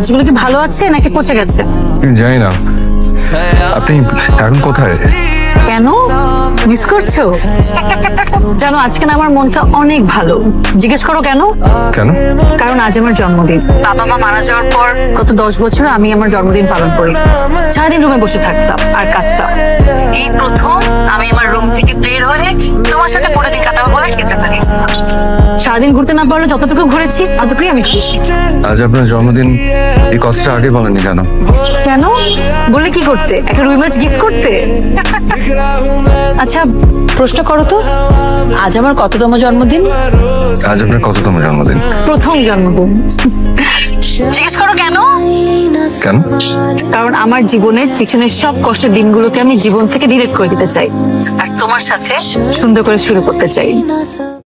মাছগুলো কি ভালো আছে নাকি পচে গেছে? জানি না। আপনি এখন কোথায়? কেন মিস করছো? জানো আজকে না আমার মনটা অনেক ভালো। জিজ্ঞেস করো কেন? কেন? কারণ আজ আমার জন্মদিন। বাবা মা মারা যাওয়ার পর গত 10 বছর আমি আমার জন্মদিন পালন করি। সারাদিন রুমে বসে থাকতাম আর কাঁদতাম। এই প্রথম আমি আমার রুম থেকে বের হয়ে তোমার সাথে পরে দিন কাটাবো বলে সিদ্ধান্ত নিয়েছিলাম। সারাদিন ঘুরতে না পারলে যতটুকু ঘুরেছি ততটুকুই আমি খুশি। আজ আপনার জন্মদিন, এই কথাটা আগে বলেননি কেন? কেন বলে কি করতে? একটা রুই মাছ গিফট করতে? আচ্ছা প্রশ্ন করো তো, আজ আমার কততম জন্মদিন? আজ আপনার কততম জন্মদিন? প্রথম জন্মদিন। জিজ্ঞেস করো কেন? কেন? কারণ আমার জীবনের পিছনের সব কষ্টের দিনগুলোকে আমি জীবন থেকে ডিলিট করে দিতে চাই আর তোমার সাথে সুন্দর করে শুরু করতে চাই।